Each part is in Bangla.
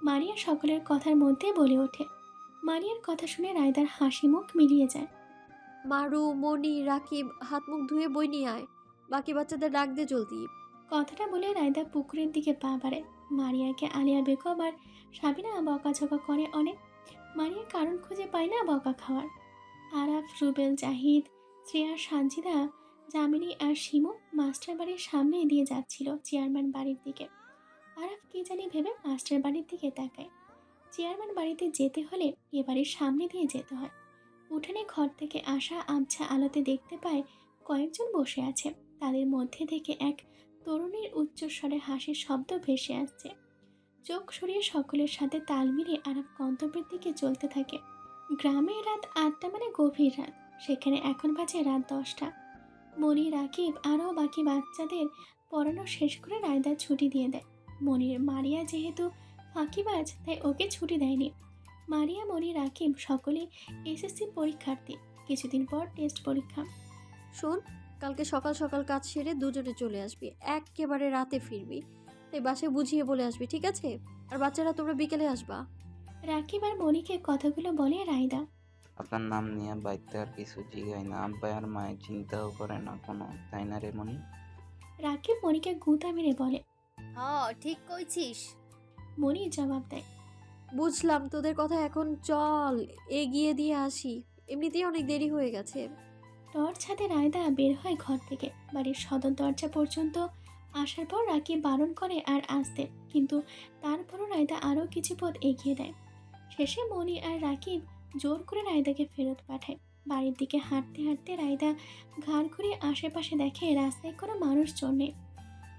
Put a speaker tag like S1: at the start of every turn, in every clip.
S1: মারিয়া সকলের কথার মধ্যে বলে ওঠে। মারিয়ার কথা শুনে রায়দার হাসি মুখ মিলিয়ে যায়।
S2: মারু, মনি, রাকিব, হাত মুখ ধুয়ে বই নিয়ে আয়। বাকি বাচ্চাদের ডাক দে জলদি।
S1: কথাটা বলে রায়দা পুকুরের দিকে পা বাড়ে। মারিয়াকে আলিয়া বেগম আর সাবিনা বকাঝকা করে অনেক। মারিয়া কারণ খুঁজে পায় না বকা খাওয়ার। আরাফ, রুবেল, জাহিদ, শ্রেয়া, সানজিদা, জামিনী আর শিমু মাস্টার বাড়ির সামনে দিয়ে যাচ্ছিল চেয়ারম্যান বাড়ির দিকে। আরাফ কি জানি ভেবে মাস্টার বাড়ির দিকে তাকায়। চেয়ারম্যান বাড়িতে যেতে হলে এ বাড়ির সামনে দিয়ে যেতে হয়। উঠানে ঘর থেকে আসা আবছা আলোতে দেখতে পায় কয়েকজন বসে আছে। তাদের মধ্যে থেকে এক তরুণীর উচ্চস্বরে হাসির শব্দ ভেসে আসছে। চোখ সরিয়ে সকলের সাথে তাল মিলিয়ে আরাফ গন্তব্যের দিকে চলতে থাকে। গ্রামে রাত ৮টা মানে গভীর রাত। সেখানে এখন বাজে রাত 10টা। মনি, রাকিব আরও বাকি বাচ্চাদের পড়ানো শেষ করে রায়দা ছুটি দিয়ে দেয়। মনির মারিয়া যেহেতু ফাঁকিবাজ তাই ওকে ছুটি দেয়নি। মারিয়া, মনি, রাকিব সকলেই এসএসসি পরীক্ষার্থী। কিছুদিন পর টেস্ট পরীক্ষা।
S2: শোন, কালকে সকাল সকাল কাজ সেরে দুজনে চলে আসবি, একেবারে রাতে ফিরবি। তাই বাসায় বুঝিয়ে বলে আসবি, ঠিক আছে? আর বাচ্চারা তোমরা বিকেলে আসবা।
S1: রাকিব আর মনিকে কথাগুলো বলে রায়দা।
S3: আপনার নাম নিয়ে বাইতে আর কিছু জিগায় না, আব্বা আর মায়ের চিন্তাও করে না কোনো, তাই না রে মনি?
S1: রাকিব মনিকে গুঁতা মেরে বলে।
S4: ঠিক কইছিস।
S1: মনি জবাব দেয়।
S2: বুঝলাম তোদের কথা, এখন চল এগিয়ে দিয়ে আসি, এমনিতেই অনেক দেরি হয়ে গেছে।
S1: টর্চ হাতে রায়দা বের হয় ঘর থেকে। বাড়ির সদর দরজা পর্যন্ত আসার পর রাকিব বারণ করে আর আসতে, কিন্তু তারপরও রায়দা আরও কিছু পথ এগিয়ে দেয়। শেষে মনি আর রাকিব জোর করে রায়দাকে ফেরত পাঠায়। বাড়ির দিকে হাঁটতে হাঁটতে রায়দা ঘাড় ঘুরিয়ে আশেপাশে দেখে রাস্তায় কোনো মানুষজন নেই।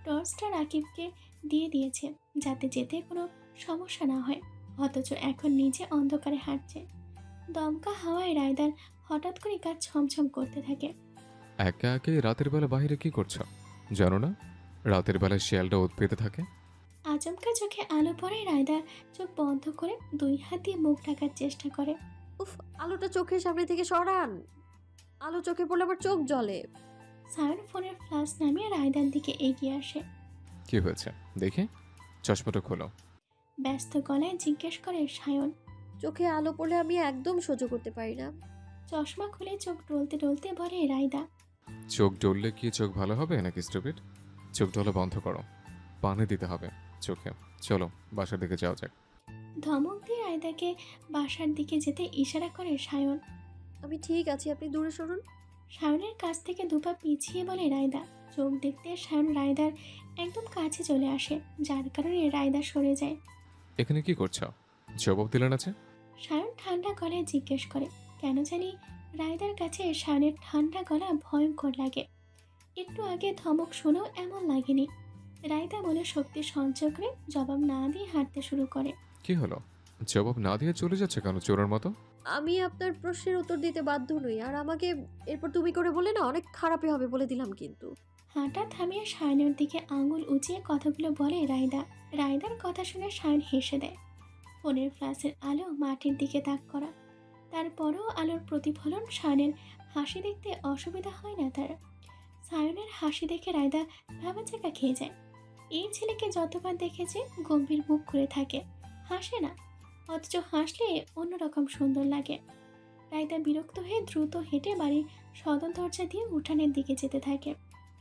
S1: টর্চটা রাকিবকে দিয়ে দিয়েছে যাতে যেতে কোনো সমস্যা না হয়, অথচ এখন নিজে অন্ধকারে হাঁটছে। দমকা হাওয়ায় রায়দার হঠাৎ করে গা ছমছম করতে থাকে।
S5: একে একে রাতের বেলা বাইরে কি করছো জানো না? রাতের বেলায় শিয়ালটা ওত পেতে থাকে।
S1: আচমকা চোখে আলো পড়ে রায়দা চোখ বন্ধ করে দুই হাত দিয়ে মুখ ঢাকার চেষ্টা করে।
S2: উফ, আলোটা চোখের সামনে থেকে সরান। আলো চোখে পড়লে আমার চোখ জ্বলে।
S1: সায়ন ফোনের ফ্ল্যাশ নামিয়ে রায়দার দিকে এগিয়ে আসে।
S5: কি হয়েছে দেখে, চশমাটা খোলো।
S1: ব্যস্ত গলায় জিজ্ঞেস করে সায়ন।
S2: চোখে আলো পড়লে আমি একদম সহ্য করতে পারি না।
S1: চশমা খুলে চোখ ডলতে ডলতে বলে রায়দা।
S5: চোখ ডললে কি চোখ ভালো হবে নাকি স্টুপিড? চোখ ডলা বন্ধ করো, পানি দিতে হবে চোখে। চলো বাসার দিকে যাওয়া যাক।
S1: ধমক দিয়ে রায়দাকে বাসার দিকে যেতে ইশারা করে সায়ন।
S2: আমি ঠিক আছি, আপনি দূরে সরুন।
S1: সায়নের কাছ থেকে দুপা পিছিয়ে বলে রায়দা। চোখ দেখতে সায়ন রায়দার একদম কাছে চলে আসে, যার কারণে রায়দা সরে যায়।
S5: এখানে কি করছো? জবাব দিলে না যে?
S1: সায়ন ঠান্ডা গলায় জিজ্ঞেস করে। কেন জানি রায়দার কাছে সায়নের ঠান্ডা গলা ভয়ঙ্কর লাগে। একটু আগে ধমক শুনেও এমন লাগেনি। রায়দা মনে শক্তি সঞ্চয় করে জবাব না দিয়ে হাঁটতে শুরু করে।
S5: কি হলো, জবাব না দিয়ে চলে যাচ্ছে কেন চোরের মতো?
S2: আমি আপনার প্রশ্নের উত্তর দিতে বাধ্য নই, আর আমাকে এরপর তুমি করে বলে না অনেক খারাপই হবে বলে দিলাম কিন্তু।
S1: হাঁটা থামিয়ে সায়নের দিকে আঙুল উঁচিয়ে কথাগুলো বলে রায়দা। রায়দার কথা শুনে সায়ন হেসে দেয়। ফোনের ফ্ল্যাশের আলো মাটির দিকে তাক করা, তারপরও আলোর প্রতিফলন সায়নের হাসি দেখতে অসুবিধা হয় না তার। সায়নের হাসি দেখে রায়দা ভাবাচাকা খেয়ে যায়। এই ছেলেকে যতবার দেখেছে গম্ভীর মুখ করে থাকে, হাসে না, অথচ হাসলে অন্যরকম সুন্দর লাগে। রায়দা বিরক্ত হয়ে দ্রুত হেঁটে বাড়ির সদর দরজা দিয়ে উঠানের দিকে যেতে থাকে।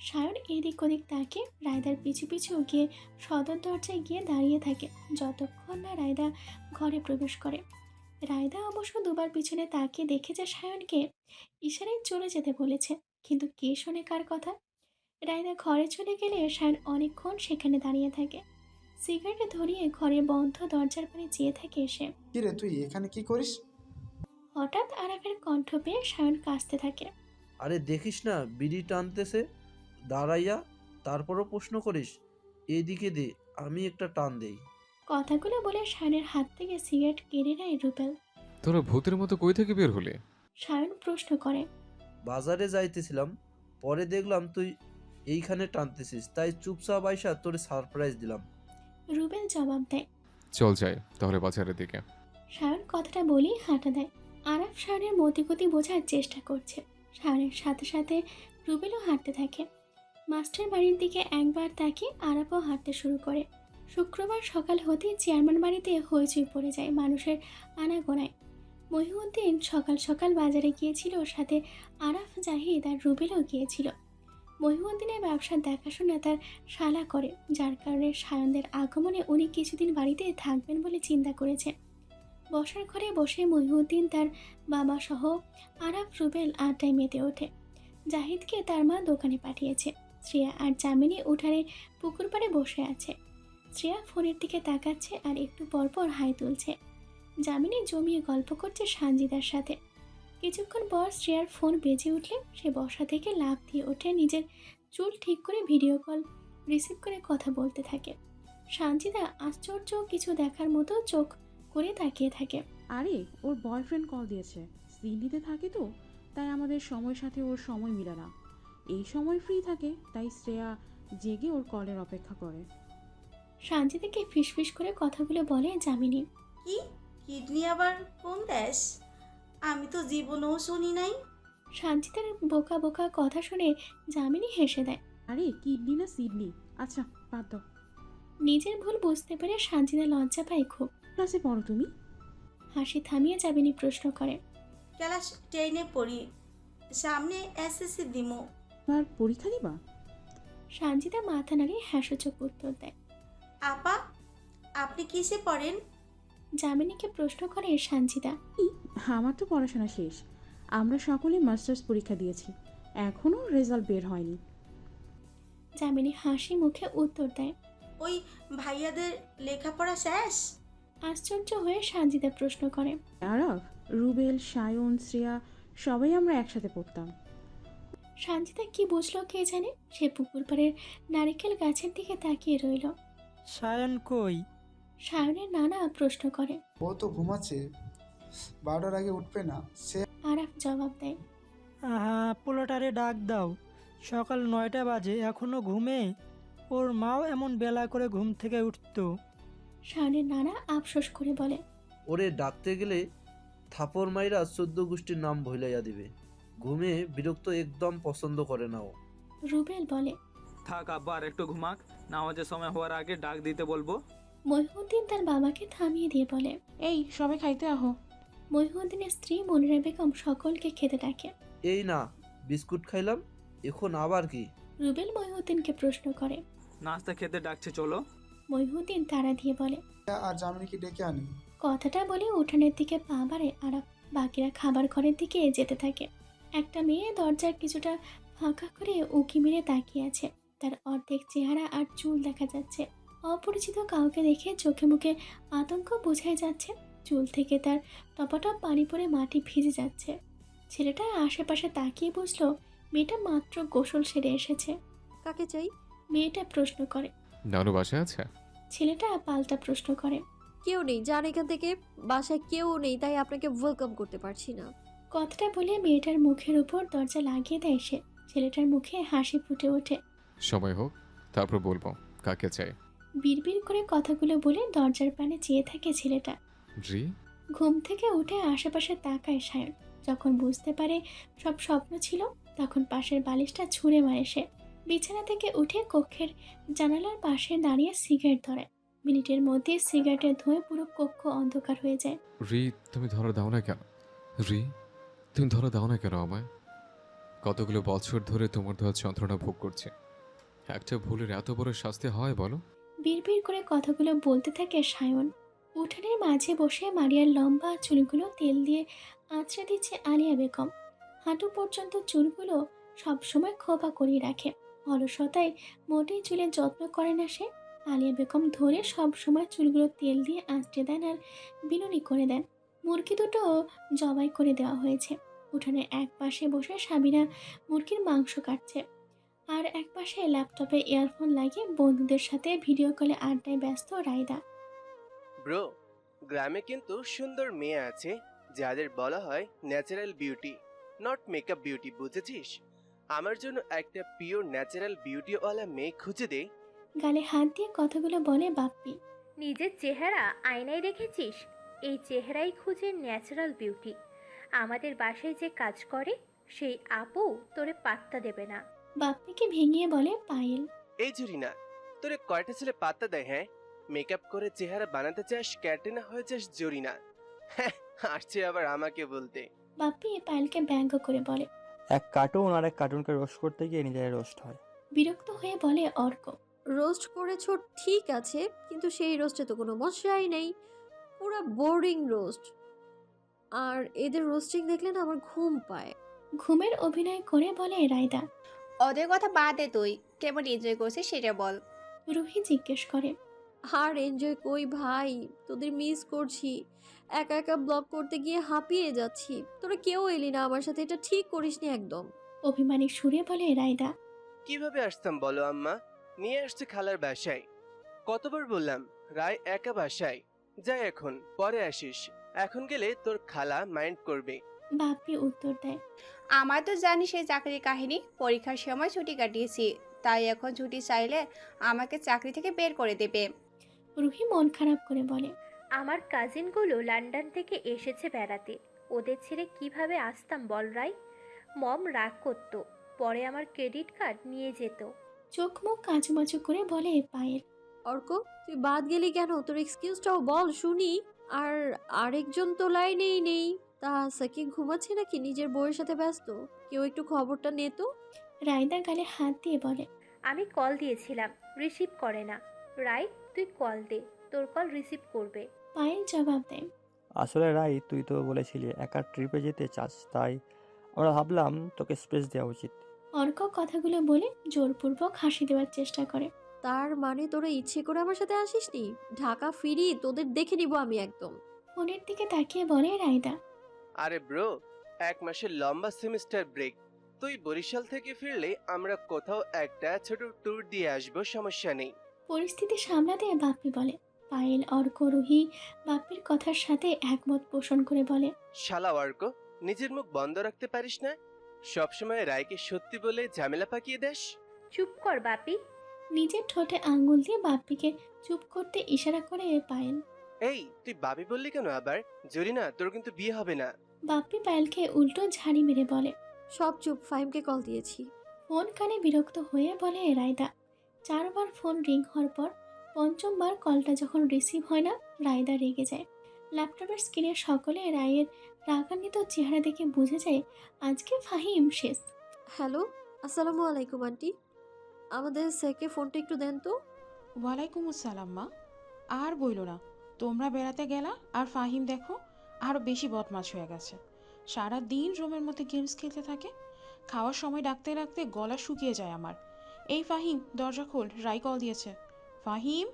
S1: সায়ন এদিক ওদিক তাকে রায়দার পিছু পিছু গিয়ে সদর দরজায় গিয়ে দাঁড়িয়ে থাকে যতক্ষণ না রায়দা ঘরে প্রবেশ করে। রায়দা অবশ্য দুবার পিছনে তাকিয়ে দেখেছে সায়নকে ইশারায় চলে যেতে বলেছে, কিন্তু কে শোনে কার কথা। রায়দা ঘরে চলে গেলে সায়ন অনেকক্ষণ সেখানে দাঁড়িয়ে থাকে। সিগারেট ধরিয়ে ঘরের বন্ধ দরজার পানে চেয়ে থাকে এসে।
S6: কিরে তুই এখানে কি করিস?
S1: হঠাৎ আরাফের কণ্ঠ পেয়ে সায়ন কাঁদতে থাকে।
S7: আরে দেখিস না বিড়ি টানতেছে দাঁড়াইয়া, তারপরও প্রশ্ন করিস? এদিকে দে, আমি একটা টান দেই।
S1: কথাগুলো বলে সায়নের হাত থেকে সিগারেট কেড়ে নেয় রুবেল।
S5: তোরা ভূতের মতো কই থেকে বের হলে?
S1: সায়ন প্রশ্ন করে।
S7: বাজারে যাইতেছিলাম, পরে দেখলাম তুই এইখানে টানতেছিস, তাই চুপচাপ আইসা তোরে সারপ্রাইজ দিলাম।
S1: রুবেল জবাব দেয়।
S5: চল যাই তাহলে বাজারের দিকে।
S1: সায়ন কথাটা বলেই হাঁটা দেয়। আরাফ সায়নের মতিগতি বোঝার চেষ্টা করছে। সায়নের সাথে সাথে রুবেলও হাঁটতে থাকে। মাস্টার বাড়ির দিকে একবার তাকিয়ে আরাফও হাঁটতে শুরু করে। শুক্রবার সকাল হতেই চেয়ারম্যান বাড়িতে হইচই পড়ে যায় মানুষের আনাগোনায়। মহিউদ্দিন সকাল সকাল বাজারে গিয়েছিল, সাথে আরাফ, জাহিদ আর রুবেলও গিয়েছিল। মহিউদ্দিনের ব্যবসার দেখাশোনা তার শালা করে, যার কারণে সায়নদের আগমনে উনি কিছুদিন বাড়িতে থাকবেন বলে চিন্তা করেছে। বসার ঘরে বসে মহিউদ্দিন তার বাবা সহ আরাফ, রুবেল আড্ডায় মেতে ওঠে। জাহিদকে তার মা দোকানে পাঠিয়েছে। শ্রেয়া আর জামিনী উঠানে পুকুর পাড়ে বসে আছে। শ্রেয়া ফোনের দিকে তাকাচ্ছে আর একটু পরপর হাই তুলছে। জামিনী জমিয়ে গল্প করছে সানজিদার সাথে। কিছুক্ষণ পর শ্রেয়ার ফোন বেজে উঠলে সে বসা থেকে লাফ দিয়ে ওঠে, নিজের চুল ঠিক করে ভিডিও কল রিসিভ করে কথা বলতে থাকে। সানজিদা আশ্চর্য কিছু দেখার মতো চোখ করে তাকিয়ে থাকে।
S6: আরে ওর বয়ফ্রেন্ড কল দিয়েছে, সিডনিতে থাকে তো, তাই আমাদের সময়ের সাথে ওর সময় মিলে না। এই সময় ফ্রি থাকে, তাই শ্রেয়া জেগে ওর কলের অপেক্ষা করে।
S1: সানজিদাকে ফিসফিস করে কথাগুলো বলে জামিনী।
S8: কি কিডনি আবার কোন দেশ? আমি তো জীবনেও শুনি নাই।
S1: সানজিদার বোকা বোকা কথা শুনে জামিনী হেসে দেয়।
S6: আরে কিডনি না সিডনি, আচ্ছা বাদ দাও।
S1: নিজের ভুল বুঝতে পেরে সানজিদা লজ্জা পায় খুব।
S6: ক্লাসে পড়ো তুমি?
S1: হাসি থামিয়ে জামিনী প্রশ্ন করে।
S8: ক্লাস 10-এ পড়ি, সামনে এসএসসি দিমো।
S6: এবার পরীক্ষা দিবা?
S1: সানজিদা মাথা নাড়িয়ে হ্যাঁসূচক উত্তর দেয়।
S8: আপা, আপনি কিসে পড়েন?
S1: জামিনীকে প্রশ্ন করে সানজিদা।
S6: কি, আমার তো পড়াশোনা শেষ। আমরা সকলে মাস্টার্স পরীক্ষা দিয়েছি, এখনও রেজাল্ট বের হয়নি।
S1: জামিনী হাসি মুখে উত্তর দেয়।
S8: ওই ভাইয়াদের লেখাপড়া শেষ?
S1: আশ্চর্য হয়ে সানজিদা প্রশ্ন করে।
S6: আরাফ, রুবেল, সায়ন, শ্রেয়া সবাই আমরা একসাথে পড়তাম।
S1: সানজিদা কি বুঝলো কে জানে, সে পুকুর পাড়ের নারিকেল গাছের দিকে তাকিয়ে রইল।
S9: সায়ন কই?
S1: সায়নের নানা প্রশ্ন করে।
S10: ও তো ঘুমাচ্ছে, 12টার আগে উঠবে না সে।
S1: আরাফ জবাব দেয়।
S9: আহা, পোলাটারে ডাক দাও, সকাল 9টা বাজে এখনো ঘুমে। ওর মাও এমন বেলা করে ঘুম থেকে উঠতো।
S1: সায়নের নানা আফসোস করে বলে।
S7: ওরে ডাকতে গেলে থাপড় মাইরা 14 গোষ্ঠীর নাম ভুলাইয়া দিবে। ঘুমে বিরক্ত একদম পছন্দ করে না ও।
S1: রুবেল বলে।
S11: থাক আব্বা, আর একটু ঘুমাক, নামাজের সময় হওয়ার আগে ডাক দিতে বলবো।
S1: মহিউদ্দিন তার বাবাকে থামিয়ে দিয়ে বলে।
S6: এই সবাই খাইতে আহো।
S1: মহিউদ্দিনের স্ত্রী মনিরা বেগম সকলকে খেতে ডাকে।
S7: এই না, বিস্কুট খাইলাম, এখন আবার কি?
S1: রুবেল মহিউদ্দিনকে প্রশ্ন করে।
S11: নাস্তা খেতে ডাকছে, চলো।
S1: মহিউদ্দিন তাড়া দিয়ে বলে।
S10: আর জামিনীকে ডেকে আনি।
S1: কথাটা বলে উঠানের দিকে পা বাড়ে আরাফ। বাকিরা খাবার ঘরের দিকে যেতে থাকে। একটা মেয়ে দরজার কিছুটা ফাঁকা করে উকি মেরে তাকিয়ে আছে। তার অর্ধেক চেহারা আর চুল দেখা যাচ্ছে। অপরিচিত কাউকে দেখে চোখে মুখে আতঙ্ক বোঝাই যাচ্ছে। চুল থেকে তার টপাটপ পানি পড়ে মাটি ভিজে যাচ্ছে। ছেলেটা আশেপাশে তাকিয়ে বুঝলো মেয়েটা মাত্র গোসল সেরে এসেছে।
S2: কাকে চাই?
S1: মেয়েটা প্রশ্ন করে।
S5: নানু বাসায় আছে?
S1: ছেলেটা পাল্টা প্রশ্ন করে।
S2: কেউ নেই, যান এখান থেকে। বাসায় কেউ নেই, তাই আপনাকে ওয়েলকাম করতে পারছি না।
S1: কথাটা বলে মেয়েটার মুখের উপর দরজা লাগিয়ে দেয় সে। ছেলেটার মুখে হাসি ফুটে ওঠে।
S5: সময় হোক, তারপর বলবো কাকে চাই।
S1: বিড়বিড় করে কথাগুলো বলে দরজার পানে চেয়ে থাকে ছেলেটা।
S5: রি?
S1: ঘুম থেকে উঠে আশেপাশে তাকায় সায়ন। যখন বুঝতে পারে সব স্বপ্ন ছিল, তখন পাশের বালিশটা ছুঁড়ে মারে সে। বিছানা থেকে উঠে কক্ষের জানালার পাশে দাঁড়িয়ে সিগারেট ধরে। মিনিটের মধ্যে সিগারেটের ধোঁয়ে পুরো কক্ষ অন্ধকার হয়ে যায়।
S5: রি, তুমি ধরা দাও না কেন? রি, তুমি ধরা দাও না কেন আমায়? কতগুলো বছর ধরে তোমার দেওয়া যন্ত্রণা ভোগ করছে। একটা ভুলের এত বড় শাস্তি হয় বলো?
S1: বিড়বিড় করে কথাগুলো বলতে থাকে সায়ন। উঠানের মাঝে বসে মারিয়ার লম্বা চুলগুলো তেল দিয়ে আঁচড়ে দিচ্ছে আলিয়া বেগম। হাঁটু পর্যন্ত চুলগুলো সবসময় খোপা করিয়ে রাখে। অলসতায় মোটেই চুলের যত্ন করে না সে। আলিয়া বেগম ধরে সবসময় চুলগুলো তেল দিয়ে আঁচড়ে দেন আর বিনুনি করে দেন। মুরগি দুটো জবাই করে দেওয়া হয়েছে। উঠানের এক পাশে বসে সাবিনা মুরগির মাংস কাটছে, আর এক পাশে ল্যাপটপে ইয়ারফোন লাগিয়ে বন্ধুদের সাথে ভিডিও কলে আড্ডায় ব্যস্ত রাইদা।
S12: ব্রো, গ্রামে কিন্তু সুন্দর মেয়ে আছে যাদের বলা হয় natural beauty, not makeup beauty, বুঝেছিস? আমার জন্য একটা পিওর ন্যাচারাল বিউটিওয়ালা মেয়ে খুঁজে দে।
S1: গালে হাত দিয়ে কথাগুলো বলে বাপ্পি।
S4: নিজের চেহারা আয়নায় রেখেছিস? এই চেহারাই খুঁজে ন্যাচারাল বিউটি। আমাদের বাসায় যে কাজ করে সেই আপু তোরে পাত্তা দেবে না।
S1: বাপ্পিকে ভেঙিয়ে বলে পায়েল।
S12: এই জুরি না, তোরে কয়টা ছেলে পাত্তা দেয়? হ্যাঁ, মেকআপ করে চেহারা বানাতে চাস ক্যাটরিনা হয়ে যাস জরিনা। হ্যাঁ, আসছে আবার আমাকে বলতে।
S1: বাপ্পি পায়েলকে ব্যঙ্গ করে বলে।
S13: এক কার্টুন আর এক কার্টুনকে রোস্ট করতে গিয়ে নিজের রোস্ট হয়।
S1: বিরক্ত হয়ে বলে অর্ক।
S2: রোস্ট করেছো ঠিক আছে, কিন্তু সেই রোস্টে তো কোনো মশলাই নেই, পুরো বোরিং রোস্ট। আর এদের রোস্টিং দেখলে না আমার ঘুম পায়।
S1: ঘুমের অভিনয় করে বলে রায়দা।
S14: ওদের কথা বাদ দে, তুই কেমন এনজয় করছিস সেটা বল।
S1: রুহি জিজ্ঞেস করে।
S2: আর এনজয় কই ভাই, তোদের মিস করছি। একা একা ব্লগ করতে গিয়ে হাঁপিয়ে যাচ্ছি। তোরা কেউ এলি না আমার সাথে, এটা ঠিক করিসনি একদম।
S1: অভিমানী সুরে বলে রায়দা।
S12: কিভাবে আসতাম বলো আম্মা? নিয়ে আসছে খালার বাসায়। কতবার বললাম রায় একা বাসায়, যাই এখন, পরে আসিস। এখন গেলে তোর খালা মাইন্ড করবে।
S1: বাপ্পি উত্তর দেয়।
S14: আমার তো জানিস এই চাকরির কাহিনী, পরীক্ষার সময় ছুটি কাটিয়েছি, তাই এখন ছুটি চাইলে আমাকে চাকরি থেকে বের করে দেবে।
S1: রুহি মন খারাপ করে বলে।
S4: আমার কাজিনগুলো লন্ডন থেকে এসেছে বেড়াতে, ওদের ছেড়ে কিভাবে আসতাম বল রাই? মম রাগ করতো, পরে আমার ক্রেডিট কার্ড নিয়ে যেত।
S1: চোখ মুখ কাচুমাচু করে বলে পায়েল।
S2: অর্ক, তুই বাদ গেলি কেন? তোর এক্সকিউজটাও বল শুনি। আর আরেকজন তো লাইনেই নেই। তা সাকি ঘুমাচ্ছে নাকি নিজের বউয়ের সাথে ব্যস্ত? কেউ একটু খবরটা নে তো।
S1: রায়দা গালে হাত দিয়ে বলে।
S4: আমি কল দিয়েছিলাম, রিসিভ করে না। রাই, তুই কল দে, তোর কল রিসিভ করবে।
S1: পায়েল জবাব দেয়।
S13: আসলে রাই, তুই তো বলেছিলি একা ট্রিপে যেতে চাস, তাই আমরা ভাবলাম তোকে স্পেস দেওয়া উচিত।
S1: অর্ক কথাগুলো বলে জোরপূর্বক হাসি দেওয়ার চেষ্টা করে।
S2: তার মানে তোরা ইচ্ছে করে আমার সাথে আসিসনি? ঢাকা ফিরি তোদের দেখে নিব আমি একদম।
S1: ফোনের দিকে তাকিয়ে বলে রায়দা।
S12: আরে ব্রো, 1 মাসের লম্বা সেমিস্টার ব্রেক, তুই বরিশাল থেকে ফিরলে আমরা কোথাও একটা ছোট ট্যুর দিয়ে আসবো, সমস্যা নেই।
S1: পরিস্থিতি সামলাতে বাপ্পি বলে। পায়েল, অর্ক, রুহি বাপ্পির কথার সাথে একমত পোষণ করে বলে।
S12: শালা অর্ক, নিজের মুখ বন্ধ রাখতে পারিস না? সবসময় রায়কে সত্যি বলে ঝামেলা পাকিয়ে দেস।
S4: চুপ কর বাপি।
S1: নিজের ঠোঁটে আঙ্গুল দিয়ে বাপ্পিকে চুপ করতে ইশারা করে পায়েল।
S12: এই, তুই বাবি বললি কেন আবার? জরিনা, তোর কিন্তু বিয়ে হবে না।
S1: বাপ্পি পায়েলকে উল্টো ঝাড়ি মেরে বলে।
S2: সব চুপ, ফাহিমকে কল দিয়েছি।
S1: ফোন কানে বিরক্ত হয়ে বলে রায়দা। 4 বার ফোন রিং হওয়ার পর 5ম বার কলটা যখন রিসিভ হয় না, রায়দা রেগে যায়। ল্যাপটপের স্ক্রিনে সকলে রায়ের রাগান্বিত চেহারা দেখে বুঝে যায় আজকে ফাহিম শেষ।
S2: হ্যালো, আসসালামু আলাইকুম আন্টি, আমাদের স্যারকে ফোনটা একটু দেন তো।
S6: ওয়ালাইকুম আসসালাম মা। আর বইলো না, তোমরা বেড়াতে গেলা আর ফাহিম দেখো আরও বেশি বদমাশ হয়ে গেছে। সারা দিন রুমের মধ্যে গেমস খেলতে থাকে, খাওয়ার সময় ডাকতে ডাকতে গলা শুকিয়ে যায় আমার। এই ফাহিম, দরজা খোল, রাই কল দিয়েছে। ফাহিম।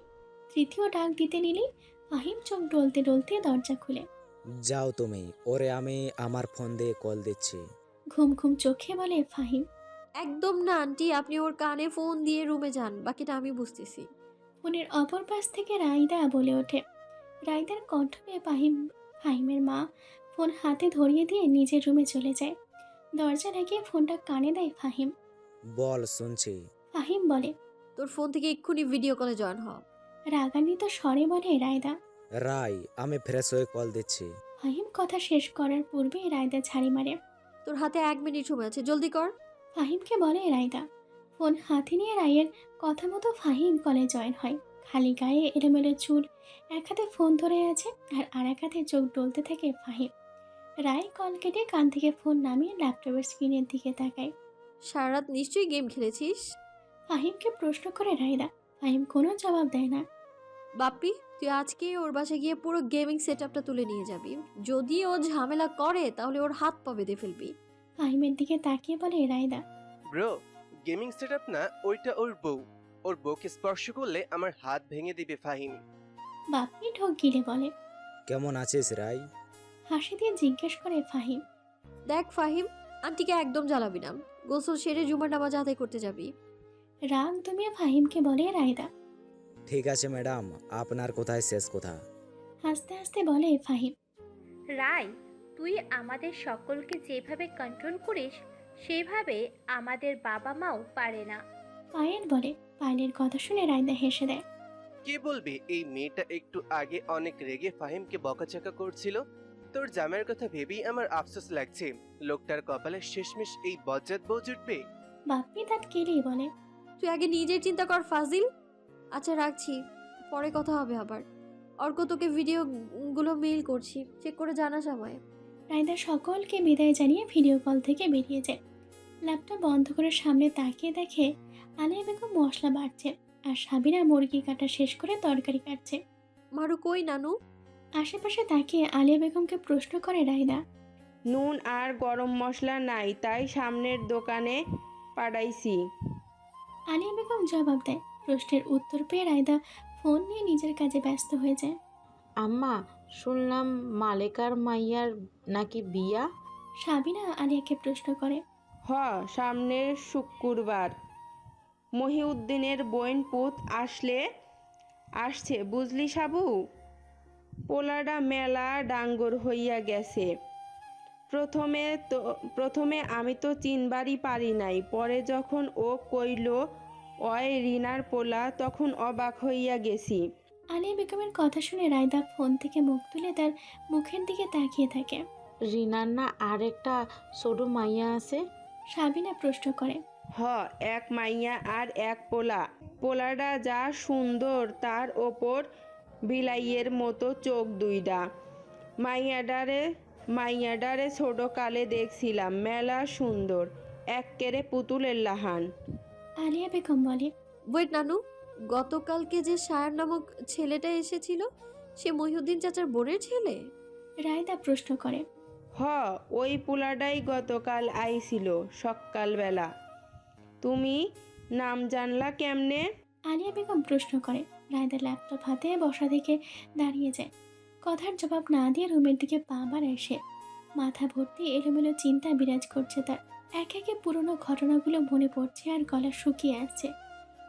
S1: তৃতীয় ডাক দিতে নিলেই ফাহিম চোখ ডলতে ডলতে দরজা খুলে।
S15: যাও তুমি, ওরে আমি আমার ফোন দিয়ে কল দিচ্ছি।
S1: ঘুম ঘুম চোখে বলে ফাহিম।
S2: একদম না আন্টি, আপনি ওর কানে ফোন দিয়ে রুমে যান, বাকিটা আমি বুঝতেছি।
S1: ফোনের অপর পাশ থেকে রায়দা বলে ওঠে। রায়দার কণ্ঠ পেয়ে ফাহিমের মা ফোন হাতে ধরিয়ে দিয়ে নিজের রুমে চলে যায়। দরজা লাগিয়ে ফোনটা কানে দেয় ফাহিম।
S15: বল, শুনছি।
S1: ফাহিম বলে।
S2: তোর ফোন থেকে এক্ষুনি ভিডিও কলে জয়েন হ।
S1: রাগান্বিত স্বরে বলে রায়দা।
S15: রাই, আমি ফ্রেশ হয়ে কল দিচ্ছি।
S1: ফাহিম কথা শেষ করার পূর্বে রায়দা ঝাড়ি মারে।
S2: তোর হাতে 1 মিনিট সময় আছে, জলদি কর।
S1: ফাহিমকে বলে রায়দা। ফোন হাতে নিয়ে রায়ের কথা মতো ফাহিম কলে জয়েন হয়। খালি গায়ে এলোমেলো চুল, এক হাতে ফোন ধরে আছে আর আর এক হাতে চোখ ডলতে থাকে ফাহিম। রায় কল কেটে কান থেকে ফোন নামিয়ে ল্যাপটপের স্ক্রিনের দিকে তাকায়।
S2: সারা রাত নিশ্চয়ই গেম খেলেছিস?
S1: ফাহিমকে প্রশ্ন করে রায়দা। ফাহিম কোনো জবাব দেয় না।
S2: বাপ্পি, তুই আজকে ওর বাসায় গিয়ে পুরো গেমিং সেটআপটা তুলে নিয়ে যাবি। যদি ও ঝামেলা করে তাহলে ওর হাত পা বেঁধে ফেলবি।
S1: ফাহিমের দিকে তাকিয়ে বলে রায়দা।
S12: ব্রো, গেমিং সেটআপ না, ওইটা ওর বউ। ওর বউকে স্পর্শ করলে আমার হাত ভেঙে দিবে ফাহিম।
S1: বাপ্পি ঢোক গিলে বলে।
S15: কেমন আছিস রাই?
S1: হাসি দিয়ে জিজ্ঞেস করে ফাহিম।
S2: দেখ ফাহিম, আন্টিকে একদম জ্বালাবি না। গোসল সেরে জুমার নামাজ আদায় করতে যাবি।
S1: রাগ দমিয়ে ফাহিমকে বলে রায়দা।
S15: ঠিক আছে ম্যাডাম, আপনার কোথায় শেষ কথা?
S1: হাসতে হাসতে বলে ফাহিম।
S4: রাই, তুই আমাদের সকলকে যেভাবে কন্ট্রোল করিস সেভাবে আমাদের বাবা মাও পারে না।
S1: পায়েল বলে। পায়েলের কথা শুনে রায়দা হেসে দেয়।
S12: কে বলবে এই মেয়েটা একটু আগে অনেক রেগে ফাহিমকে বকাঝকা করছিল? তোর জামাইয়ের কথা ভেবেই আমার আফসোস লাগছে। লোকটার কপালে শেষমেশ এই বজ্জাত বউ জুটবে।
S1: বাপ্পি দাঁত কেলিয়ে বলে।
S2: তুই আগে নিজের চিন্তা কর ফাজিল। আচ্ছা রাখছি, পরে কথা হবে আবার। অর্ক তোকে ভিডিওগুলো মেইল করছি, চেক করে জানাস আমায়।
S1: রায়দা সকলকে বিদায় জানিয়ে ভিডিও কল থেকে বেরিয়ে যায়। ল্যাপটপ বন্ধ করে সামনে তাকিয়ে দেখে আলিয়া বেগম মশলা বাড়ছে আর সাবিনা মুরগি কাটা শেষ করে তরকারি কাটছে।
S2: মারু কই নানু?
S1: আশেপাশে তাকিয়ে আলিয়া বেগমকে প্রশ্ন করে রায়দা।
S16: নুন আর গরম মশলা নাই, তাই সামনের দোকানে পাঠাইছি।
S1: আলিয়া বেগম জবাব দেয়। প্রশ্নের উত্তর পেয়ে রায়দা ফোন নিয়ে নিজের কাজে ব্যস্ত হয়ে যায়।
S17: আম্মা, শুনলাম মালেকার মাইয়ার নাকি বিয়া?
S1: সাবিনা আলিয়াকে প্রশ্ন করে।
S16: সামনের শুক্রবার মহিউদ্দিনের বইন পুত আসছে বুঝলি সাবু। পোলাডা মেলা ডাঙ্গর হইয়া গেছে। প্রথমে আমি তো চিনবারই পারি নাই, পরে যখন ও কইল অয় রিনার পোলা, তখন অবাক হইয়া গেছি।
S1: আলিয়া বেগমের কথা শুনে রায়দা ফোন থেকে মুখ তুলে তার মুখের দিকে তাকিয়ে থাকে।
S17: রিনার না আর একটা ছোট মাইয়া আছে?
S1: সাবিনা প্রশ্ন করে।
S16: এক মাইয়া আর এক পোলা। পোলাটা যা সুন্দর, তার ওপর বিলাইয়ের মতো চোখ দুইটা। মাইয়াডারে ছোট কালে দেখছিলাম, মেলা সুন্দর, এক্কেরে পুতুলের লাহান।
S1: আলিয়া বেগম বলে।
S2: ওয়েট নানু, গতকালকে যে সায়ন নামক ছেলেটা এসেছিল, সে মহিউদ্দিন চাচার বোনের ছেলে?
S1: রায়দা প্রশ্ন করে।
S16: ওই পোলাটাই গতকাল আইছিল সকালবেলা। তুমি নাম জানলা কেমনে?
S1: আলিয়া বেগম প্রশ্ন করে। রায়দা ল্যাপটপ হাতে বসা থেকে দাঁড়িয়ে যায়। কথার জবাব না দিয়ে রুমের দিকে পা বাড়ায় সে। মাথা ভর্তি এলোমেলো চিন্তা বিরাজ করছে তার। এক একে পুরনো ঘটনাগুলো মনে পড়ছে আর গলা শুকিয়ে আসছে।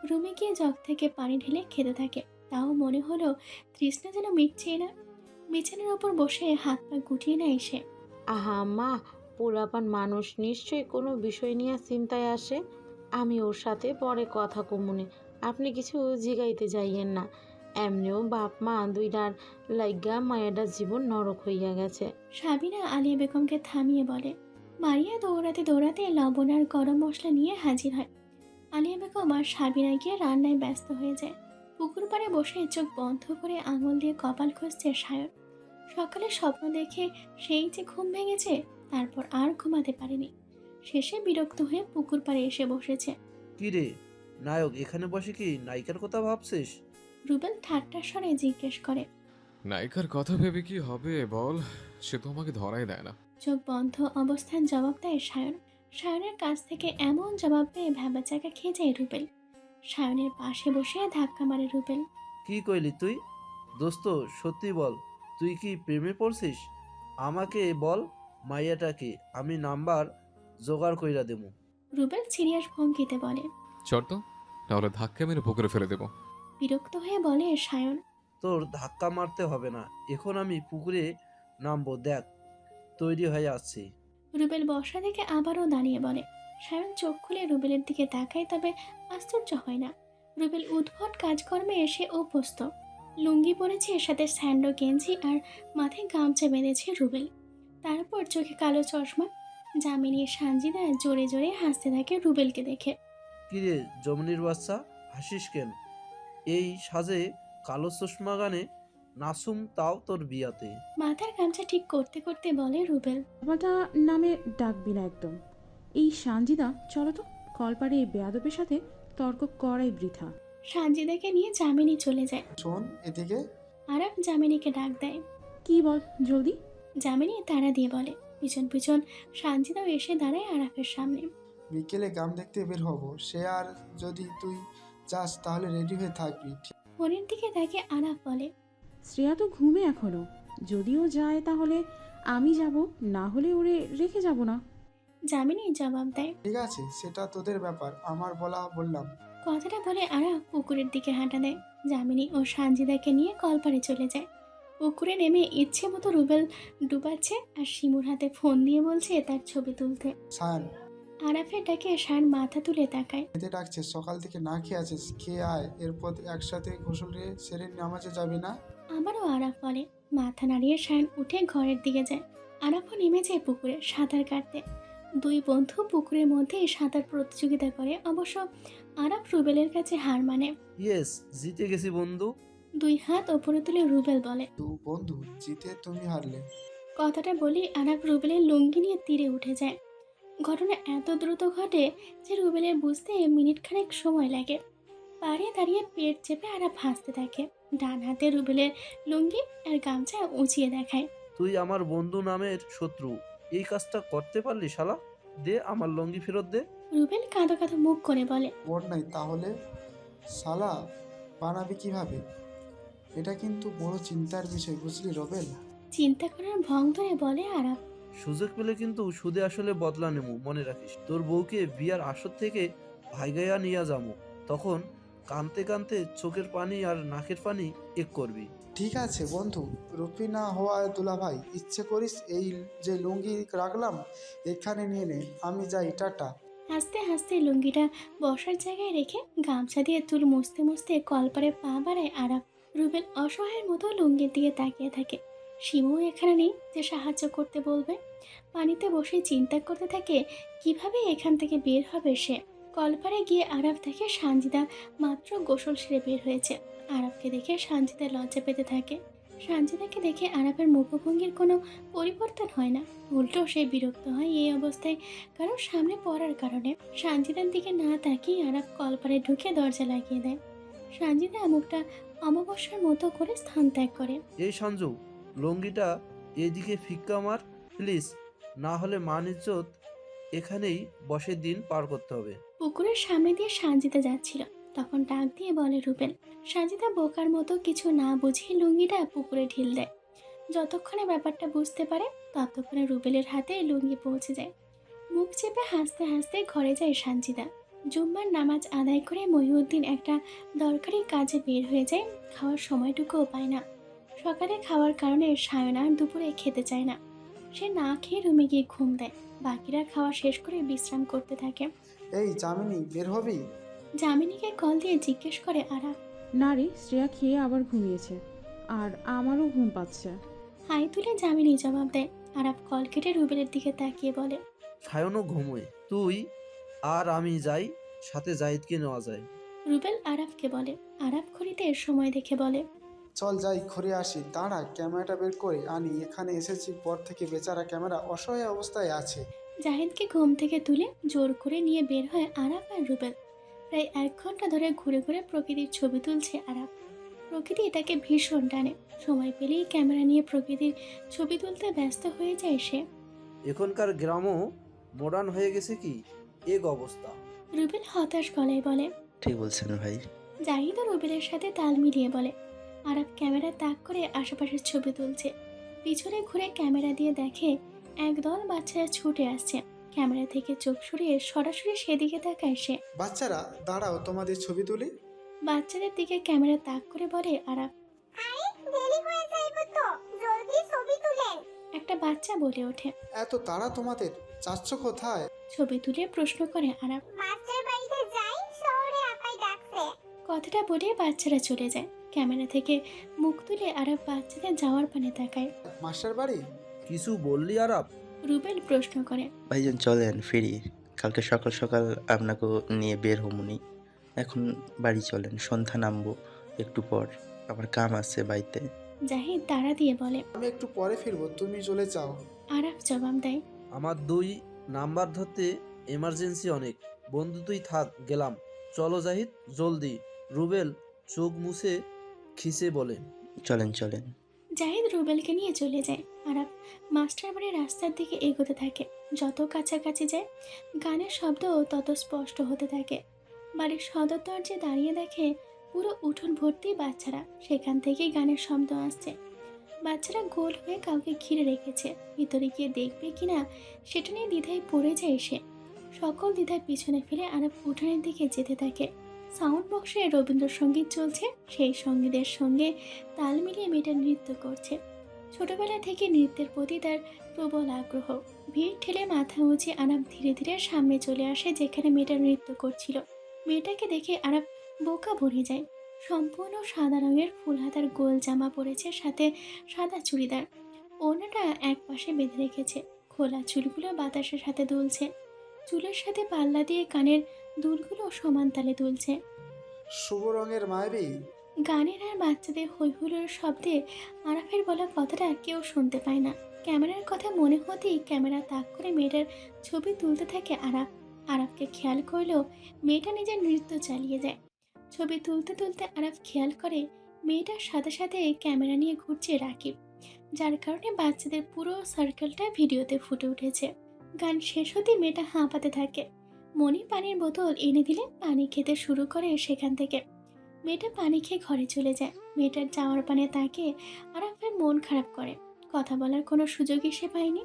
S1: রুমে গিয়ে জগ থেকে পানি ঢেলে খেতে থাকে। তাও মনে হলো তৃষ্ণা যেন মিটছেই না। বিছানার ওপর বসে হাত পা গুটিয়ে নেয় সে।
S17: আহা মা, পোলাপান মানুষ, নিশ্চয়ই কোনো বিষয় নিয়ে চিন্তায় আসে। আমি ওর সাথে পরে কথা কমুনে, আপনি কিছু জিগাইতে যাইয়েন না। এমনিও বাপ মা দুইটার লাইগা মায়েরার জীবন নরক হইয়া গেছে।
S1: সাবিনা আলিয়া বেগমকে থামিয়ে বলে। মারিয়া দৌড়াতে দৌড়াতে লবণ আর গরম মশলা নিয়ে হাজির হয়। আলিয়া বেগম আর সাবিনা গিয়ে রান্নায় ব্যস্ত হয়ে যায়। পুকুর পাড়ে বসে চোখ বন্ধ করে আঙুল দিয়ে কপাল খুঁজছে সায়ন। সকালে স্বপ্ন দেখে সেই যে ঘুম ভেঙেছে, তারপর আর ঘুমাতে পারেনি। শেষে বিরক্ত হয়ে পুকুর পাড়ে এসে বসেছে।
S7: কি রে নায়ক, এখানে বসে কি নায়িকার কথা ভাবছিস?
S1: রুবেল ঠাট্টার স্বরে জিজ্ঞেস করে।
S5: নায়িকার কথা ভেবে কি হবে বল, সে তো আমাকে ধরাই দেয় না।
S1: চোখ বন্ধ অবস্থান জবাব দেয় সায়ন। সায়নের কাছ থেকে এমন জবাব পেয়ে ভ্যাবাচাকা খেয়ে যায় রুবেল। সায়নের পাশে বসে ধাক্কা মারে রুবেল।
S7: কি কইলি তুই? দোস্ত সত্যি বল, তুই কি প্রেমে পড়ছিস? আমাকে বল মাইয়াটাকে, আমি নাম্বার জোগাড় কইরা দেবো।
S1: রুবেল সিরিয়াস ভঙ্গিতে বলে।
S5: চল তো, তাহলে ধাক্কা মেরে পুকুরে ফেলে দেবো।
S1: বিরক্ত হয়ে বলে সায়ন।
S7: তোর ধাক্কা মারতে হবে না, এখন আমি পুকুরে নামবো, দেখ তৈরি হয়ে আসছি।
S1: রুবেল বসা দেখে আবারও দাঁড়িয়ে বলে। সায়ন চোখ খুলে রুবেলের দিকে তাকায়, তবে আশ্চর্য হয় না। রুবেল উদ্ভট কাজকর্মে এসে অভ্যস্ত। লুঙ্গি পরেছে, সাথে স্যান্ডো গেঞ্জি আর মাথায় গামছা বেঁধেছে রুবেল। তারপর চোখে কালো চশমা। জামিনী সানজিদা জোরে জোরে হাসতে থাকে রুবেলকে দেখে।
S7: কিরে জমনির বাচ্চা, হাসিস কেন? এই সাজে কালো চশমা গানে নাসুম, তাও তোর বিয়াতে।
S1: মাথার গামছা ঠিক করতে করতে বলে রুবেল।
S6: বাবাটা নামে ডাকবি না একদম। এই সানজিদা, চলো তো, কলপাড়ে এই বেয়াদবের সাথে তর্ক করাই বৃথা।
S1: সানজিদাকে নিয়ে জামিনী চলে যায়।
S10: শোন এদিকে।
S1: আরাফ জামিনীকে ডাক দেয়।
S6: কি বল জলদি।
S1: জামিনী তাড়া দিয়ে বলে। পিছন পিছন সানজিদাও এসে দাঁড়ায় আরাফের সামনে।
S10: বিকেলে গান দেখতে বের হব, সে আর যদি তুই চাস তাহলে রেডি হয়ে থাকবি।
S1: ফোনের দিকে তাকে আরাফ বলে।
S6: শ্রেয়া তো ঘুমে এখনো, যদিও যায় তাহলে আমি যাব, না হলে ওরে রেখে যাব না।
S1: জামিনী জবাব দেয়।
S10: ঠিক আছে, সেটা তোদের ব্যাপার, আমার বললাম।
S1: কথাটা বলে আরাফ পুকুরের দিকে হাঁটা দেয়। জামিনী ও সানজিদাকে নিয়ে কলপাড়ে চলে যায়। পুকুরে নেমে ইচ্ছে মতো রুবেল ডুবাচ্ছে আর শিমুর হাতে ফোন দিয়ে বলছে তার ছবি তুলতে।
S10: সায়ন,
S1: আরাফের ডাকে সায়ন মাথা তুলে তাকায়।
S10: খেতে ডাকছে, সকাল থেকে না খেয়ে আছিস, খেয়ে আয়, এরপর একসাথে গোসল সেরে নামাজে যাবি না?
S1: আবারও আরাফ বলে। মাথা নাড়িয়ে সায়ন উঠে ঘরের দিকে যায়। আরাফও নেমে যায় পুকুরে সাঁতার কাটতে। দুই বন্ধু পুকুরের মধ্যে সাঁতার প্রতিযোগিতা করে। অবশ্য আরাফ রুবেলের কাছে হার মানে।
S7: ইয়েস, জিতে গেছি বন্ধু।
S1: দুই হাত ওপরে তুলে রুবেল বলে,
S10: তো বন্ধু, জিতে তুমি হারলে।
S1: কথাটা বলি আরাফ রুবেলের লুঙ্গি নিয়ে তীরে উঠে যায়। ঘটনা এত দ্রুত ঘটে যে রুবেলের বুঝতে মিনিট খানেক সময় লাগে। পাড়ে দাঁড়িয়ে পেট চেপে আরাফ হাসতে থাকে। ডান হাতে রুবেলের লুঙ্গি আর গামছা উঁচিয়ে দেখায়।
S7: তুই আমার বন্ধু নামের শত্রু, এই কাজটা করতে পারলি শালা? দে আমার লঙ্গি ফেরত দে।
S1: রুবেল কাঁদো কাঁদো মুখ করে বলে,
S10: ওর নাই তাহলে শালা বানাবি কিভাবে? এটা কিন্তু বড় চিন্তার বিষয়, বুঝলি রবেল?
S1: চিন্তা করার ভং ধরে বলে আরাফ।
S7: সুযোগ পেলে কিন্তু সুদে আসলে বদলা নেবো, মনে রাখিস। তোর বউকে বিয়ার আসর থেকে ভাইগাইয়া নিয়ে যাবো, তখন কানতে কানতে চোখের পানি আর নাকের পানি এক করবি।
S10: ঠিক আছে বন্ধু, রুপি না হওয়া দুলা ভাই, ইচ্ছে করিস এই যে লুঙ্গি রাখলাম এখানে নিয়ে নে, আমি যাই, টাটা।
S1: হাসতে হাসতে লুঙ্গিটা বসার জায়গায় রেখে গামছা দিয়ে চুল মুছতে মুছতে কলপারে পা বাড়ায় আরাফ। রুবেল অসহায়ের মতো লুঙ্গির দিকে তাকিয়ে থাকে। শিমু এখানে নেই যে সাহায্য করতে বলবে। পানিতে বসে চিন্তা করতে থাকে কিভাবে এখান থেকে বের হবে সে। কলপারে গিয়ে আরাফ দেখে সানজিদা মাত্র গোসল সেরে বের হয়েছে। আরাফকে দেখে সানজিদা লজ্জা পেতে থাকে। সানজিদাকে দেখে আরাফের মুখভঙ্গির কোনো পরিবর্তন হয় না, উল্টো সে বিরক্ত হয় এই অবস্থায় কারণ সামনে পড়ার কারণে। সানজিদার দিকে না তাকিয়ে আরাফ কলপারে ঢুকে দরজা লাগিয়ে দেয়। সানজিদা মুখটা অমাবস্যার মতো করে স্থান ত্যাগ করে।
S7: এই সঞ্জু, লঙ্গিটা এদিকে ফিক্কা মার প্লিজ, না হলে মান ইজ্জত এখানেই বসে দিন পার করতে হবে।
S1: পুকুরের সামনে দিয়ে সানজিদা যাচ্ছিল, তখন ডাক দিয়ে বলে রুবেল। সানজিদা বোকার মতো কিছু না বুঝিয়ে লুঙ্গিটা পুকুরে ঢিল দেয়। যতক্ষণে ব্যাপারটা বুঝতে পারে ততক্ষণে রুবেলের হাতে লুঙ্গি পৌঁছে যায়। মুখ চেপে হাসতে হাসতে ঘরে যায় সানজিদা। জুম্মার নামাজ আদায় করে মহিউদ্দিন একটা দরকারি কাজে বের হয়ে যায়, খাওয়ার সময়টুকুও পায় না। সকালে খাওয়ার কারণে সায়ন আর দুপুরে খেতে চায় না। সে না খেয়ে রুমে গিয়ে ঘুম দেয়। বাকিরা খাওয়া শেষ করে বিশ্রাম করতে থাকে।
S10: এই জামিনী, বের হবি?
S1: জামিনীকে কল দিয়ে জিজ্ঞেস করে আরাফ।
S6: না রে, শ্রেয়া খেয়ে আবার ঘুমিয়েছে, আর আমারও ঘুম পাচ্ছে।
S1: হাই তুলে জামিনী জবাব দেয়। আরাফ কল কেটে রুবেলের দিকে তাকিয়ে বলে,
S7: সায়নও ঘুমোয়, তুই আর আমি যাই, সাথে জাহিদকে নেওয়া যায়।
S1: রুবেল আরাফকে বলে। আরাফ ঘড়িতে সময় দেখে বলে,
S10: চল যাই, ঘুরে আসি। দাঁড়া, ক্যামেরাটা বের করে আনি। এখানে এসেছি পর থেকে বেচারা ক্যামেরা অসহায় অবস্থায় আছে।
S1: জাহিদকে ঘুম থেকে তুলে জোর করে নিয়ে বের হয় আরাফ আর রুবেল। প্রায় 1 ঘন্টা ধরে ঘুরে ঘুরে প্রকৃতির ছবি তুলছে আরাফ। প্রকৃতি তাকে ভীষণ টানে। সময় পেলেই ক্যামেরা নিয়ে প্রকৃতির ছবি তুলতে ব্যস্ত হয়ে যায় সে।
S7: এখনকার গ্রামও মডার্ন হয়ে গেছে কি এক অবস্থা।
S1: রুবেল হতাশ গলায় বলে।
S18: ঠিক বলছেন ভাই।
S1: জাহিদও রুবেলের সাথে তাল মিলিয়ে বলে। আরাফ ক্যামেরা তাক করে আশেপাশের ছবি তুলছে। পিছনে ঘুরে ক্যামেরা দিয়ে দেখে একদল বাচ্চারা ছুটে আসছে। ক্যামেরা থেকে চোখ সরিয়ে সরাসরি সেদিকে তাকায় সে।
S10: বাচ্চারা দাঁড়াও, তোমাদের ছবি তুলি।
S1: বাচ্চাদের দিকে ক্যামেরা তাক করে বলে আরাফ। একটা বাচ্চা বলে ওঠে।
S10: এত তাড়া তোমাদের, যাচ্ছ কোথায়?
S1: ছবি তুলে প্রশ্ন করে আরাফ। কথাটা বলে বাচ্চারা চলে যায়। ক্যামেরা থেকে মুখ তুলে আরাফ বাচ্চাদের যাওয়ার পানে তাকায়।
S10: মাস্টার বাড়ি?
S7: কিছু বললি আরাফ?
S1: রুবেল প্রশ্ন করে।
S18: ভাইজান চলেন ফিরি, কালকে সকাল সকাল আপনাকে নিয়ে বের হমুনি। এখন বাড়ি চলেন, সন্ধ্যা নামবো একটু পর, আমার কাম আছে বাড়িতে।
S1: জাহিদ তাড়া দিয়ে বলে,
S10: আমি একটু পরে ফিরবো, তুমি চলে যাও।
S1: আরাফ জবাব দেয়।
S7: আমার 2 নাম্বার ধরতে এমার্জেন্সি অনেক, বন্ধু তুই থাক, গেলাম। চলো জাহিদ, জলদি। রুবেল চোখ মুছে খিসে বলে,
S18: চলেন চলেন।
S1: জাহিদ রুবেলকে নিয়ে চলে যায়। আরাফ মাস্টার বাড়ির রাস্তার দিকে এগোতে থাকে। যত কাছাকাছি যায় গানের শব্দ তত স্পষ্ট হতে থাকে। বাড়ির সদর দরজায় দাঁড়িয়ে দেখে পুরো উঠোন ভর্তি বাচ্চারা। সেখান থেকেই গানের শব্দ আসছে। বাচ্চারা গোল হয়ে কাউকে ঘিরে রেখেছে। ভিতরে গিয়ে দেখবে কিনা সেটা নিয়ে দ্বিধায় পড়ে যায় সে। সকল দ্বিধায় পিছনে ফিরে আরাফ উঠোনের দিকে যেতে থাকে। সাউন্ড বক্সে রবীন্দ্রসঙ্গীত চলছে। সেই সঙ্গীতের সঙ্গে তাল মিলিয়ে মেয়েটা নৃত্য করছে। ছোটবেলা থেকে নৃত্যের প্রতি তার প্রবল আগ্রহ। ভিড় ঠেলে মাথা উঁচে আরাফ ধীরে ধীরে সামনে চলে আসে যেখানে মেয়েটা নৃত্য করছিল। মেয়েটাকে দেখে আরাফ বোকা বনে যায়। সম্পূর্ণ সাদা রঙের ফুল হাতার গোল জামা পরেছে, সাথে সাদা চুড়িদার। ওড়নাটা এক পাশে বেঁধে রেখেছে। খোলা চুলগুলো বাতাসের সাথে দুলছে। চুলের সাথে পাল্লা দিয়ে কানের দুলগুলো সমান তালে দুলছে।
S10: শুভ রঙের মায়াবী,
S1: গানের আর বাচ্চাদের হৈহুল্লোর শব্দে আরাফের বলা কথাটা কেউ শুনতে পায় না। ক্যামেরার কথা মনে হতেই ক্যামেরা তাক করে মেয়েটার ছবি তুলতে থাকে আরাফ। আরাফকে খেয়াল করলেও মেয়েটা নিজের নৃত্য চালিয়ে যায়। ছবি তুলতে তুলতে আরাফ খেয়াল করে মেয়েটার সাথে সাথে ক্যামেরা নিয়ে ঘুরছে রাকিব, যার কারণে বাচ্চাদের পুরো সার্কেলটা ভিডিওতে ফুটে উঠেছে। গান শেষ হতে মেয়েটা হাঁপাতে থাকে। মনি পানির বোতল এনে দিলে পানি খেতে শুরু করে সেখান থেকে। মেয়েটা পানি খেয়ে ঘরে চলে যায়। মেয়েটার যাওয়ার পানে তাকে আরাফের মন খারাপ করে। কথা বলার কোনো সুযোগই সে পায়নি।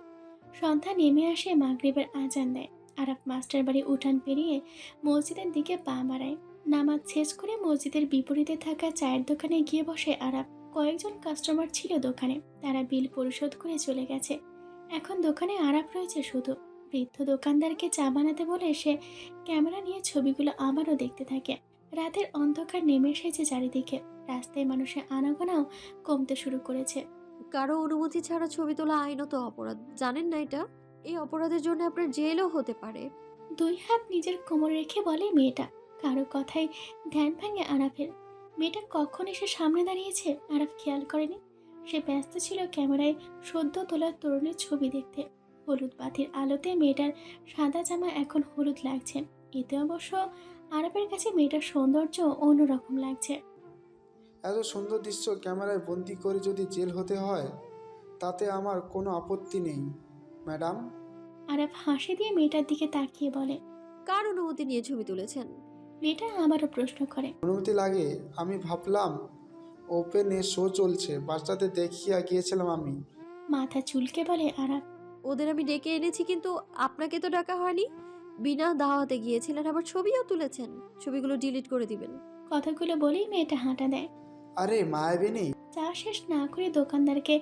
S1: সন্ধ্যা নেমে আসে, মাগরিবের আজান দেয়। আরাফ মাস্টার বাড়ি উঠান পেরিয়ে মসজিদের দিকে পা বাড়ায়। নামাজ শেষ করে মসজিদের বিপরীতে থাকা চায়ের দোকানে গিয়ে বসে আরাফ। কয়েকজন কাস্টমার ছিল দোকানে, তারা বিল পরিশোধ করে চলে গেছে। এখন দোকানে আরাফ রয়েছে শুধু। বৃদ্ধ দোকানদারকে চা বানাতে বলে সে ক্যামেরা নিয়ে ছবিগুলো আবারও দেখতে থাকে। রাতের অন্ধকার নেমে এসেছে চারিদিকে। রাস্তায় মানুষের আনাগোনাও কমতে শুরু করেছে।
S2: কারো অনুমতি ছাড়া ছবি তোলা আইনত অপরাধ, জানেন না এটা? এই অপরাধের জন্য আপনার জেলও হতে পারে।
S1: দুই হাত নিজের কোমরে রেখে বলে মেয়েটা। কারো কথাই ধ্যান ভাঙে আরাফের। মেয়েটা কখন এসে সামনে দাঁড়িয়েছে আরাফ খেয়াল করেনি। সে ব্যস্ত ছিল ক্যামেরায় সদ্য তোলা তরুণের ছবি দেখতে। হলুদ বাতির আলোতে মেয়েটার সাদা জামা এখন হলুদ লাগছে। এতে অবশ্য আরাফের কাছে মেয়েটার সৌন্দর্য অন্যরকম লাগছে।
S10: এত সুন্দর দৃশ্য ক্যামেরায় বন্দি করে যদি জেল হতে হয় তাতে আমার কোনো আপত্তি নেই ম্যাডাম।
S1: আরাফ হাসি দিয়ে মেয়েটার দিকে তাকিয়ে বলে,
S2: কার অনুমতি নিয়ে ছবি তুলেছেন?
S1: মেয়েটা আবারও প্রশ্ন করে।
S10: অনুমতি লাগে? আমি ভাবলাম ওপেনে শো চলছে, বাচ্চাদের দেখিয়া গিয়েছিলাম আমি।
S1: মাথা চুলকে বলে আরাফ।
S2: ওদের আমি ডেকে এনেছি, কিন্তু আপনাকে তো ডাকা হয়নি। বিনা দাওয়াতে গিয়েছিলেন, আবার ছবিও তুলেছেন। ছবিগুলো ডিলিট করে দিবেন।
S1: কথাগুলো বলেই মেয়েটা হাঁটা দেয়।
S10: আরে মায়াবিনী!
S1: চা শেষ না করে দোকানদারকে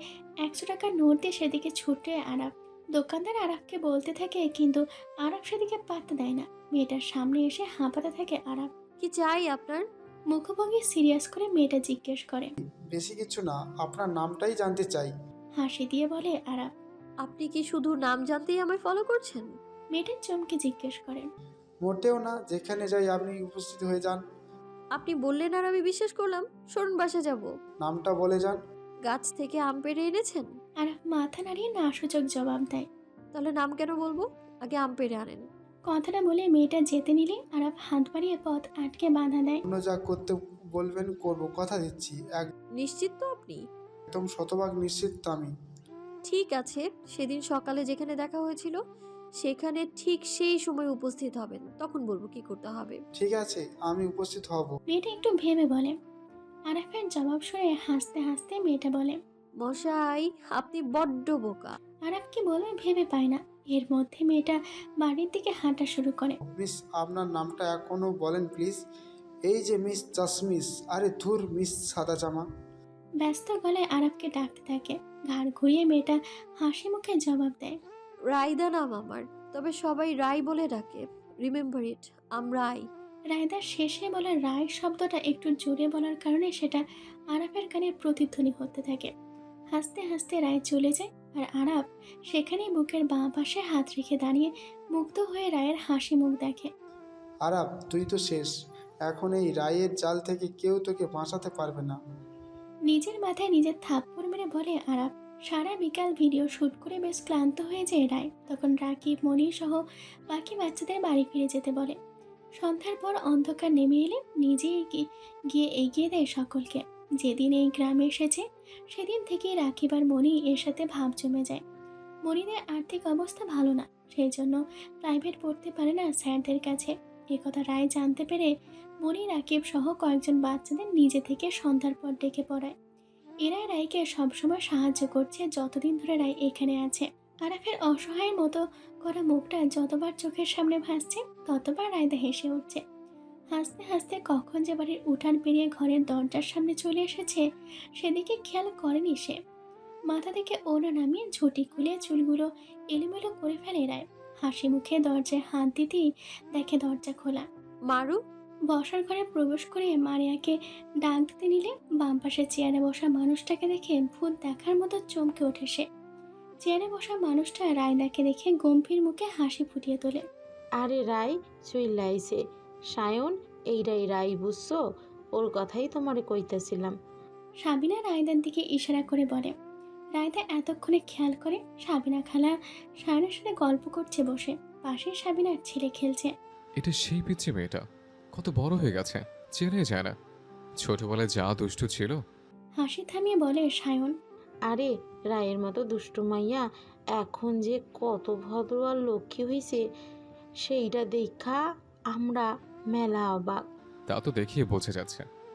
S1: 100 টাকার নোট দিয়ে সেদিকে ছুটে আরাফ। দোকানদার আরাফকে বলতে থাকে, কিন্তু আরাফ সেদিকে পাত্তা দেয় না। মেয়েটার সামনে এসে হাঁপাতে থাকে আরাফ।
S2: কি চাই আপনার?
S1: মুখভঙ্গি সিরিয়াস করে মেয়েটা জিজ্ঞেস করে।
S10: বেশি কিছু না, আপনার নামটাই জানতে চাই।
S1: হাসি দিয়ে বলে আরাফ।
S2: আপনি কি শুধু নাম জানতেই আমায় ফলো করছেন?
S1: মেয়েটা চমকে জিজ্ঞেস করে।
S10: মোটেও না, যেখানে যাই আপনি উপস্থিত হয়ে যান।
S2: আপনি বললেন আর আমি বিশ্বাস করলাম। সরুন, বাসা যাব।
S10: নামটা বলে যান।
S2: গাছ থেকে আম পেড়ে এনেছেন?
S1: আরাফ মাথা নাড়িয়ে না সূচক জবাব দেয়।
S2: তাহলে নাম কেন বলবো? আগে আম পেড়ে আনেন।
S1: কথাটা বলে মেয়েটা যেতে নিলে আরাফ হাত বাড়িয়ে পথ আটকে বাধা দেয়।
S10: অন্য যা করতে বলবেন করব, কথা দিচ্ছি।
S2: নিশ্চিত তো আপনি?
S10: একদম শতভাগ নিশ্চিত তো আমি।
S2: ঠিক আছে, সেদিন সকালে যেখানে দেখা হয়েছিল সেখানে ঠিক সেই সময় উপস্থিত হবেন, তখন বলবো কি করতে হবে।
S10: ঠিক আছে, আমি উপস্থিত হব।
S1: মেয়েটা একটু ভেবে বলে। আরাফের জবাব শুনে হাসতে হাসতে মেয়েটা বলে,
S2: মশাই আপনি বড্ড বোকা।
S1: আরাফ কি বলবে ভেবে পায় না। এর মধ্যে মেয়েটা বাড়ির দিকে হাঁটা শুরু করে।
S10: মিস, আপনার নামটা এখনো বলেন প্লিজ। এই যে মিস জাসমিস। আরে ধুর মিস সাদা জামা।
S1: ব্যস্ত গলায় আরাফকে ডাকতে থাকে। ঘাড় ঘুরিয়ে মেয়েটা হাসি মুখে জবাব দেয়,
S2: রায়দা নাম আমার, তবে সবাই রায় বলে ডাকে। রিমেম্বার ইট, আম রায়।
S1: রায়দার শেষে বলা রায় শব্দটা একটু জোরে বলার কারণে সেটা আরাফের কানে প্রতিধ্বনি হতে থাকে। হাসতে হাসতে রায় চলে যায়, আর আরাফ সেখানেই বুকের বাঁ পাশে হাত রেখে দাঁড়িয়ে মুগ্ধ হয়ে রায়ের হাসি মুখ দেখে।
S10: আরাব, তুই তো শেষ। এখন এই রায়ের জাল থেকে কেউ তোকে বাঁচাতে পারবে না।
S1: নিজের মাথায় নিজের থাপ্পড় মেরে বলে আরাফ। সারা বিকাল ভিডিও শ্যুট করে বেশ ক্লান্ত হয়ে যায় রায়। তখন রাকিব, মনি সহ বাকি বাচ্চাদের বাড়ি ফিরে যেতে বলে। সন্ধ্যার পর অন্ধকার নেমে এলে নিজেই গিয়ে এগিয়ে দেয় সকলকে। যেদিন এই গ্রামে এসেছে সেদিন থেকেই রাকিব আর মনি এর সাথে ভাব জমে যায়। মনিদের আর্থিক অবস্থা ভালো না, সেই জন্য প্রাইভেট পড়তে পারে না স্যারদের কাছে। একথা রায় জানতে পেরে মনি, রাকিব সহ কয়েকজন বাচ্চাদের নিজে থেকে সন্ধ্যার পর ডেকে পড়ায়। এরাই রায়কে সবসময় সাহায্য করছে যতদিন ধরে রায় এখানে আছে। আরাফের অসহায়ের মতো করা মুখটা যতবার চোখের সামনে ভাসছে ততবার রায়দা হেসে উঠছে। হাসতে হাসতে কখন যে বাড়ির উঠান পেরিয়ে ঘরের দরজার সামনে চলে এসেছে সেদিকে খেয়াল করেনি সে। মাথা থেকে ওড়না নামিয়ে ঝুঁটি খুলে চুলগুলো এলোমেলো করে ফেলে রায়। হাসি মুখে দরজায় হাত দিতেই দেখে দরজা খোলা।
S2: মারু
S1: বসার ঘরে প্রবেশ করে মারিয়াকে ডাক দিতে নিলে বাম পাশে চেয়ারে বসা মানুষটাকে দেখে ভূত দেখার মতো চমকে ওঠে সে। চেয়ারে বসা মানুষটা রায়দাকে দেখে গম্ভীর মুখে হাসি ফুটিয়ে তোলে।
S17: আরে রায় চইল্লাইছে সায়ন, এইটাই রায় বুঝছো? ওর কথাই তোমারে কইতেছিলাম।
S1: সাবিনা রায়দার দিকে ইশারা করে বলে। রায়দা এতক্ষণে খেয়াল করে সাবিনা খালা সায়নের সাথে গল্প করছে বসে, পাশে সাবিনার ছেলে খেলছে।
S5: এটা সেই পিচ্ছি মেয়েটা, কত বড় হয়ে গেছে, চেনাই যায় না। ছোটবেলায় যা দুষ্টু ছিল।
S1: হাসি থামিয়ে বলে সায়ন।
S17: আরে রায়ের মতো দুষ্টু মাইয়া এখন যে কত ভদ্র আর লক্ষ্মী হয়েছে সেইটা দেখা আমরা মেলা অবাক।
S5: তা তো দেখিয়ে বোঝা যাচ্ছে।